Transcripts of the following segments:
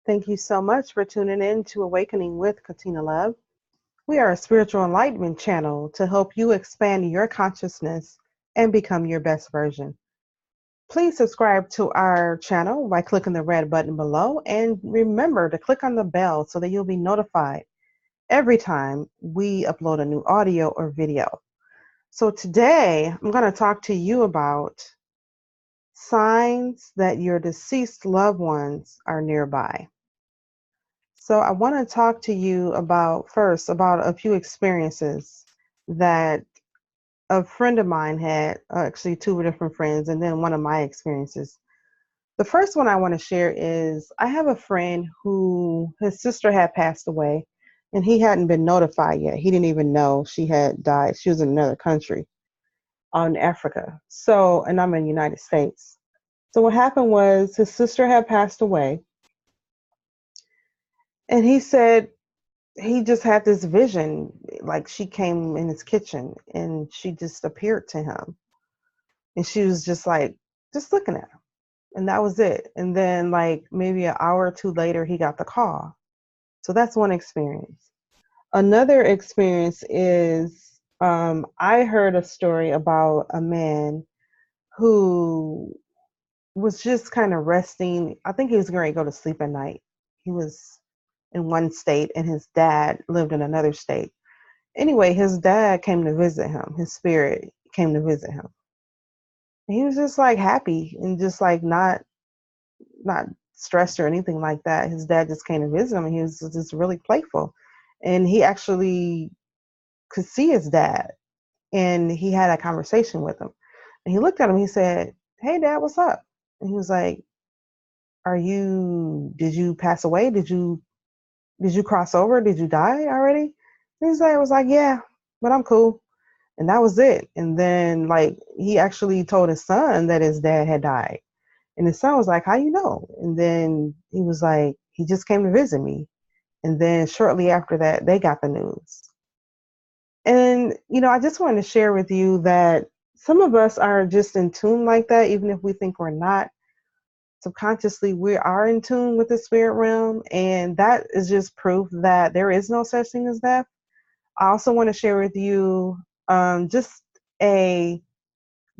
Thank you so much for tuning in to Awakening with Katina Love. We are a spiritual enlightenment channel to help you expand your consciousness and become your best version. Please subscribe to our channel by clicking the red button below, and remember to click on the bell so that you'll be notified every time we upload a new audio or video. So today I'm going to talk to you about signs that your deceased loved ones are nearby. So I want to talk to you about a few experiences that a friend of mine had, actually two different friends, and then one of my experiences. The first one I want to share is I have a friend who his sister had passed away and he hadn't been notified yet. He didn't even know she had died. She was in another country in Africa. And I'm in the United States. So what happened was his sister had passed away, and he said he just had this vision, like she came in his kitchen and she just appeared to him. And she was just like, just looking at him. And that was it. And then like maybe an hour or two later, he got the call. So that's one experience. Another experience is I heard a story about a man who was just kind of resting. I think he was going to go to sleep at night. He was in one state and his dad lived in another state. Anyway, his dad came to visit him. His spirit came to visit him. And he was just like happy and just like not stressed or anything like that. His dad just came to visit him and he was just really playful. And he actually could see his dad and he had a conversation with him. And he looked at him, he said, "Hey dad, what's up?" And he was like, did you pass away? Did you cross over? Did you die already? And he was like, "Yeah, but I'm cool." And that was it. And then like he actually told his son that his dad had died. And his son was like, "How you know?" And then he was like, "He just came to visit me." And then shortly after that, they got the news. And, I just wanted to share with you that some of us are just in tune like that, even if we think we're not. Subconsciously, we are in tune with the spirit realm. And that is just proof that there is no such thing as death. I also want to share with you just a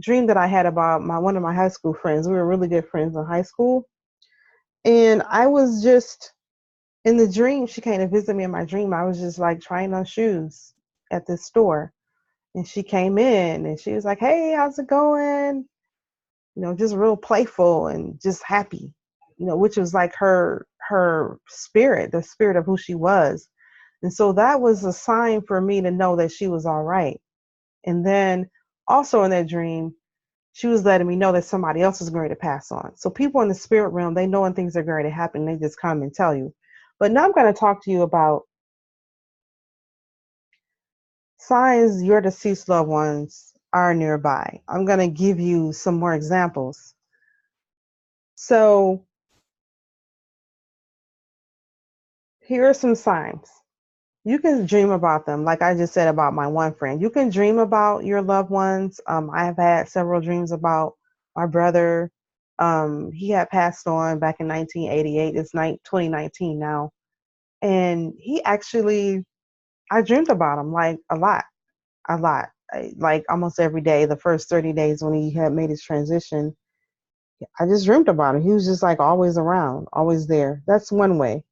dream that I had about one of my high school friends. We were really good friends in high school. And I was just in the dream, she came to visit me in my dream. I was just like trying on shoes at this store. And she came in and she was like, "Hey, how's it going?" Just real playful and just happy, which was like her spirit, the spirit of who she was. And so that was a sign for me to know that she was all right. And then also in that dream, she was letting me know that somebody else is going to pass on. So people in the spirit realm, they know when things are going to happen. They just come and tell you. But now I'm going to talk to you about signs your deceased loved ones are nearby. I'm going to give you some more examples. So here are some signs. You can dream about them. Like I just said about my one friend, you can dream about your loved ones. I have had several dreams about my brother. He had passed on back in 1988. It's 2019 now. And he actually, I dreamed about him like a lot. Like almost every day. The first 30 days when he had made his transition, I just dreamed about him. He was just like always around, always there. That's one way.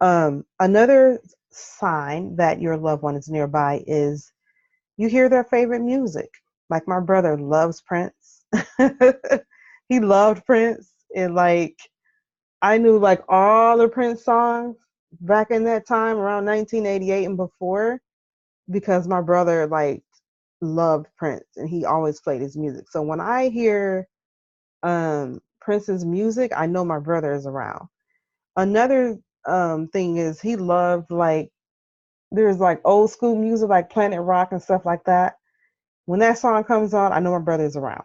Another sign that your loved one is nearby is you hear their favorite music. Like my brother loves Prince. He loved Prince. And like I knew like all the Prince songs back in that time around 1988 and before, because my brother like loved Prince and he always played his music. So when I hear Prince's music, I know my brother is around. Another thing is he loved like there's like old school music like Planet Rock and stuff like that. When that song comes on, I know my brother's around.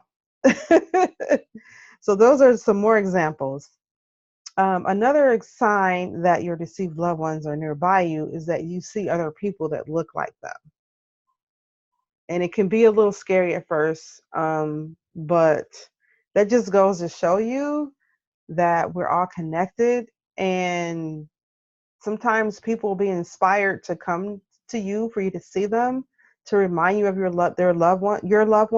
So those are some more examples. Another sign that your deceased loved ones are nearby you is that you see other people that look like them. And it can be a little scary at first, but that just goes to show you that we're all connected and sometimes people will be inspired to come to you for you to see them, to remind you of your loved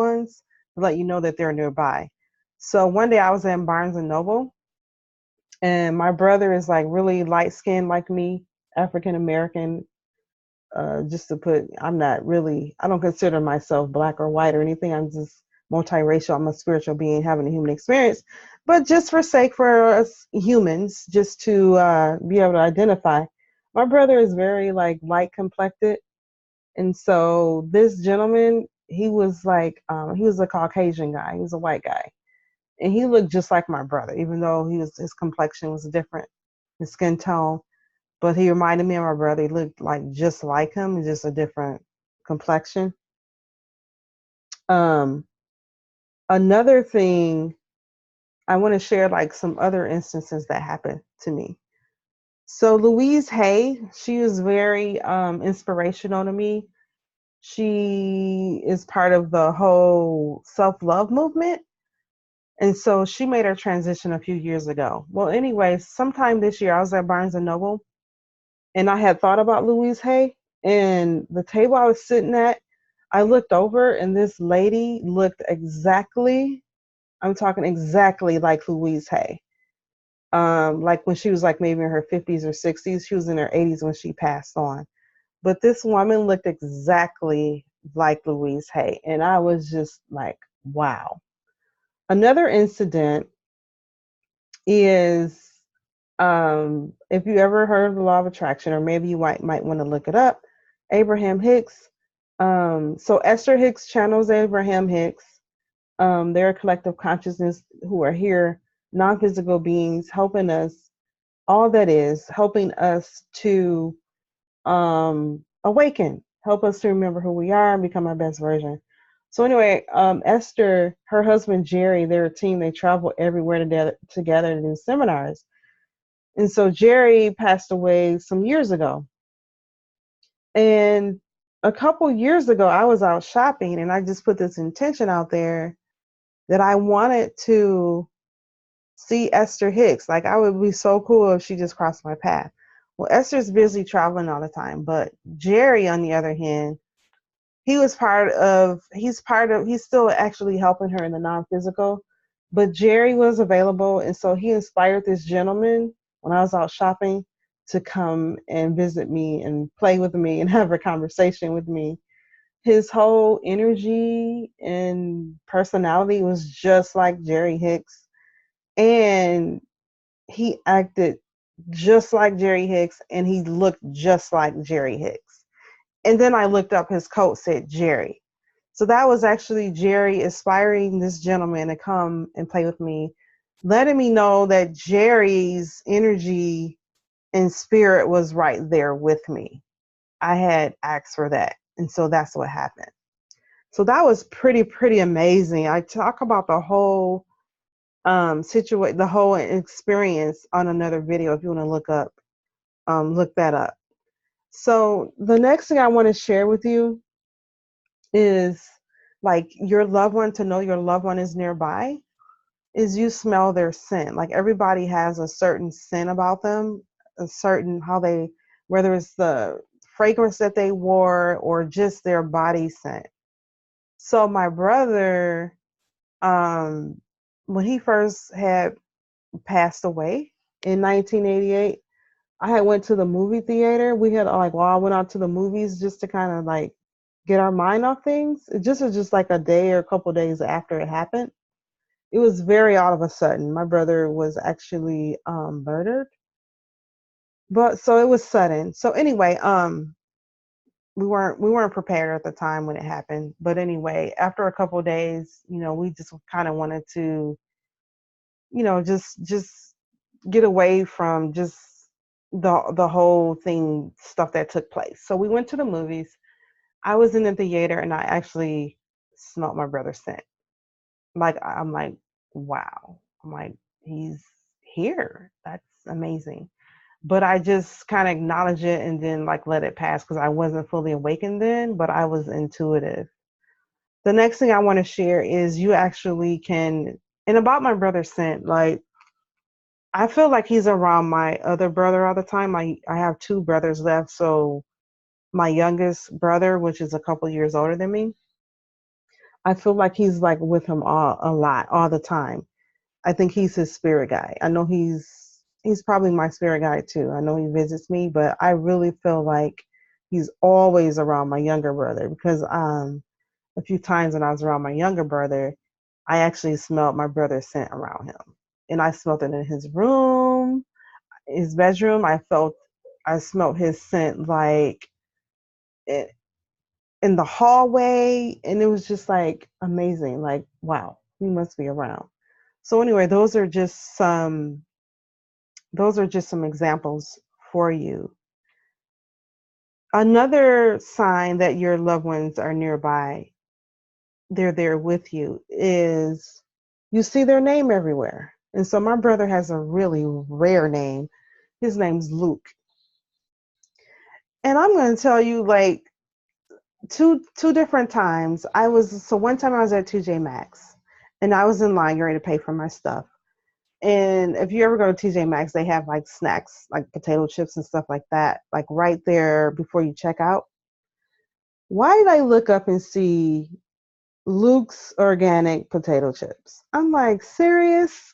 ones, to let you know that they're nearby. So one day I was in Barnes and Noble, and my brother is like really light skinned like me, African American. Just to put, I don't consider myself black or white or anything. I'm just multiracial. I'm a spiritual being having a human experience. But just for sake for us humans, just to be able to identify, my brother is very like light complected. And so this gentleman, he was a Caucasian guy. He was a white guy. And he looked just like my brother, even though his complexion was different, his skin tone. But he reminded me of my brother. He looked like just like him, just a different complexion. Um, Another thing I want to share, like some other instances that happened to me. So Louise Hay, she was very inspirational to me. She is part of the whole self-love movement. And so she made her transition a few years ago. Well, anyway, sometime this year, I was at Barnes and Noble, and I had thought about Louise Hay, and the table I was sitting at, I looked over and this lady looked exactly, I'm talking exactly like Louise Hay. Like when she was like maybe in her 50s or 60s, she was in her 80s when she passed on. But this woman looked exactly like Louise Hay. And I was just like, wow. Another incident is if you ever heard of the law of attraction, or maybe you might want to look it up, Abraham Hicks. So Esther Hicks channels Abraham Hicks. They're a collective consciousness who are here, non-physical beings, helping us, all that is, helping us to awaken, help us to remember who we are and become our best version. So anyway, Esther, her husband Jerry, they're a team. They travel everywhere together to do seminars. And so Jerry passed away some years ago. And a couple years ago, I was out shopping and I just put this intention out there that I wanted to see Esther Hicks. Like, I would be so cool if she just crossed my path. Well, Esther's busy traveling all the time, but Jerry, on the other hand, he's still actually helping her in the non-physical, but Jerry was available. And so he inspired this gentleman when I was out shopping to come and visit me and play with me and have a conversation with me. His whole energy and personality was just like Jerry Hicks. And he acted just like Jerry Hicks and he looked just like Jerry Hicks. And then I looked up, his coat said Jerry. So that was actually Jerry inspiring this gentleman to come and play with me, letting me know that Jerry's energy and spirit was right there with me. I had asked for that. And so that's what happened. So that was pretty amazing. I talk about the whole situation, the whole experience on another video if you want to look that up. So the next thing I want to share with you is, like, your loved one, to know your loved one is nearby, is you smell their scent. Like, everybody has a certain scent about them, a certain how they, whether it's the fragrance that they wore or just their body scent. So my brother, when he first had passed away in 1988, I had went to the movie theater. We had like, well, I went out to the movies just to kind of like get our mind off things. It just was just like a day or a couple days after it happened. It was very all of a sudden. My brother was actually murdered, but so it was sudden. So anyway, we weren't prepared at the time when it happened. But anyway, after a couple days, we just kind of wanted to, just get away from just the whole thing, stuff that took place. So we went to the movies. I was in the theater and I actually smelled my brother's scent. Like, I'm like, wow. I'm like, he's here. That's amazing. But I just kind of acknowledge it and then like let it pass because I wasn't fully awakened then, but I was intuitive. The next thing I want to share is you actually can, and about my brother's scent, like, I feel like he's around my other brother all the time. I have two brothers left, so my youngest brother, which is a couple years older than me, I feel like he's like with him all a lot all the time. I think he's his spirit guy. I know he's probably my spirit guy too. I know he visits me, but I really feel like he's always around my younger brother because a few times when I was around my younger brother, I actually smelled my brother's scent around him. And I smelled it in his room, his bedroom. I smelled his scent like i- in the hallway, and it was just like amazing. Like, wow, he must be around. So anyway, those are just some examples for you. Another sign that your loved ones are nearby, they're there with you, is you see their name everywhere. And so my brother has a really rare name. His name's Luke. And I'm going to tell you, like, two different times. One time I was at TJ Maxx and I was in line getting ready to pay for my stuff. And if you ever go to TJ Maxx, they have like snacks, like potato chips and stuff like that, like right there before you check out. Why did I look up and see Luke's organic potato chips? I'm like, serious?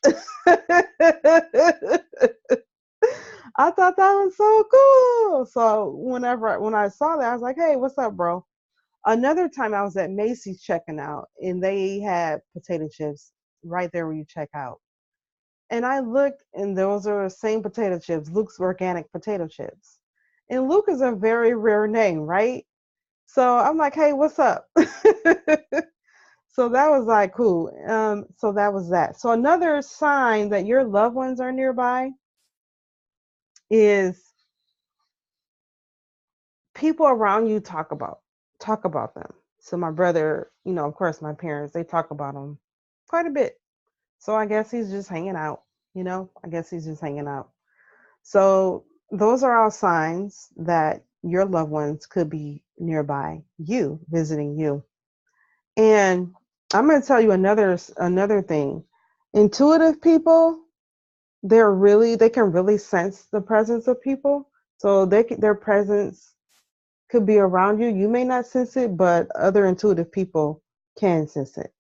I thought that was so cool. So when I saw that, I was like, hey, what's up, bro? Another time I was at Macy's checking out and they had potato chips right there where you check out. And I looked and those are the same potato chips, Luke's organic potato chips. And Luke is a very rare name, right? So I'm like, hey, what's up? So that was like cool. So that was that. So another sign that your loved ones are nearby is people around you talk about them. So my brother, of course, my parents, they talk about him quite a bit. So I guess he's just hanging out, I guess he's just hanging out. So those are all signs that your loved ones could be nearby you, visiting you. And I'm going to tell you another thing. Intuitive people, they can really sense the presence of people. So their presence could be around you. You may not sense it, but other intuitive people can sense it.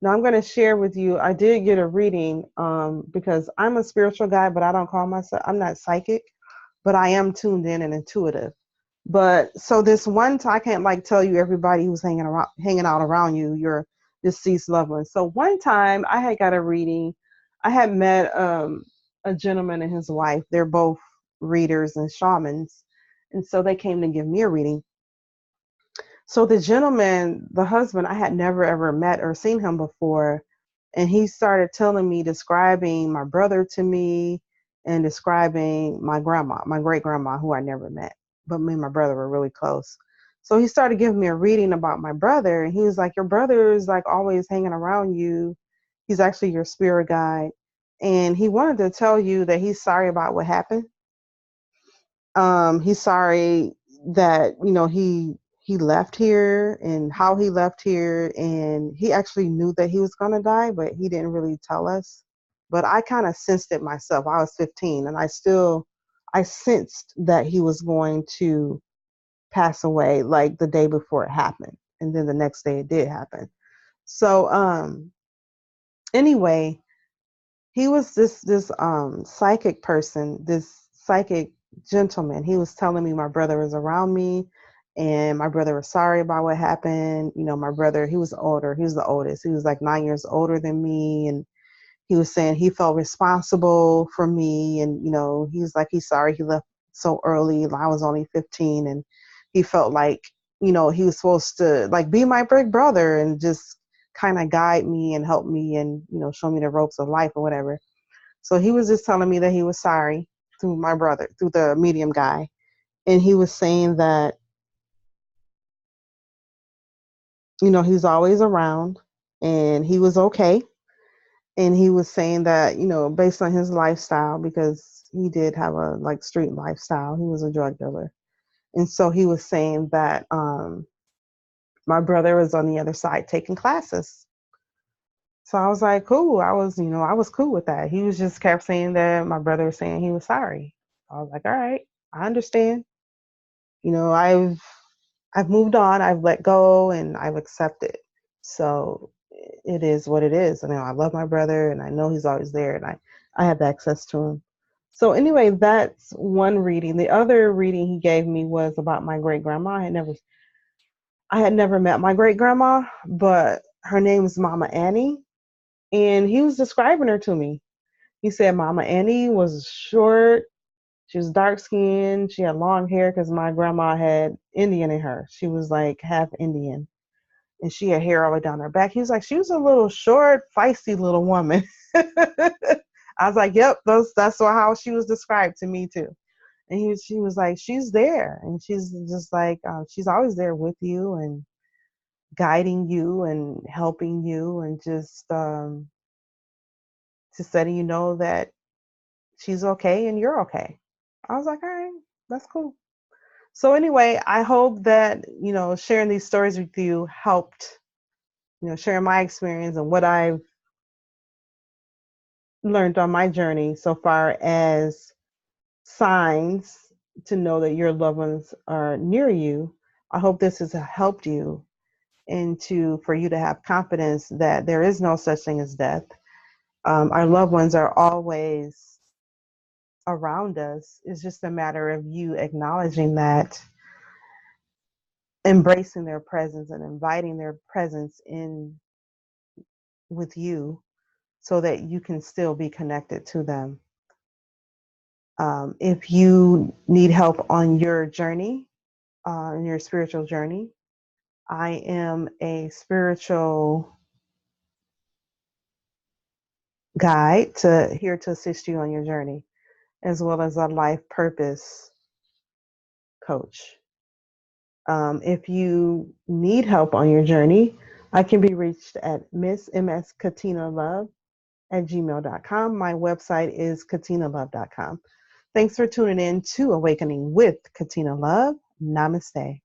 Now I'm going to share with you. I did get a reading because I'm a spiritual guy, but I don't call myself. I'm not psychic, but I am tuned in and intuitive. But so this one time, I can't like tell you everybody who's hanging out around you, your deceased loved ones. So one time I had got a reading. I had met a gentleman and his wife. They're both readers and shamans, and so they came to give me a reading. So the gentleman, the husband, I had never ever met or seen him before. And he started telling me, describing my brother to me and describing my grandma, my great grandma, who I never met. But me and my brother were really close. So he started giving me a reading about my brother. And he was like, your brother is like always hanging around you. He's actually your spirit guide. And he wanted to tell you that he's sorry about what happened. He's sorry that he left here and how he left here, and he actually knew that he was going to die, but he didn't really tell us. But I kind of sensed it myself. I was 15 and I sensed that he was going to pass away like the day before it happened, and then the next day it did happen. So anyway, he was this psychic person, this psychic gentleman. He was telling me my brother was around me and my brother was sorry about what happened. My brother, he was older. He was the oldest. He was like 9 years older than me. And he was saying he felt responsible for me. And, he was like, he's sorry he left so early. I was only 15. And he felt like, he was supposed to like be my big brother and just kind of guide me and help me and, show me the ropes of life or whatever. So he was just telling me that he was sorry through my brother, through the medium guy. And he was saying that, he's always around and he was okay. And he was saying that, based on his lifestyle, because he did have a like street lifestyle, he was a drug dealer. And so he was saying that my brother was on the other side taking classes. So I was like, cool. I was cool with that. He was just kept saying that my brother was saying he was sorry. I was like, all right, I understand. You know, I've moved on, I've let go, and I've accepted. So it is what it is. I love my brother, and I know he's always there, and I have access to him. So anyway, that's one reading. The other reading he gave me was about my great grandma. I had never met my great grandma, but her name is Mama Annie, and he was describing her to me. He said Mama Annie was short. She was dark skinned. She had long hair because my grandma had Indian in her. She was like half Indian, and she had hair all the way down her back. He was like, she was a little short, feisty little woman. I was like, yep, that's how she was described to me too. And she was like, she's there, and she's just like, she's always there with you and guiding you and helping you and just letting you know that she's okay and you're okay. I was like, all right, that's cool. So anyway, I hope that, sharing these stories with you helped, sharing my experience and what I've learned on my journey so far as signs to know that your loved ones are near you. I hope this has helped you for you to have confidence that there is no such thing as death. Our loved ones are always around us. It's just a matter of you acknowledging that, embracing their presence and inviting their presence in with you so that you can still be connected to them. If you need help on your journey, in your spiritual journey, I am a spiritual guide here to assist you on your journey, as well as a life purpose coach. If you need help on your journey, I can be reached at msmskatinalove@gmail.com. My website is katinalove.com. Thanks for tuning in to Awakening with Katina Love. Namaste.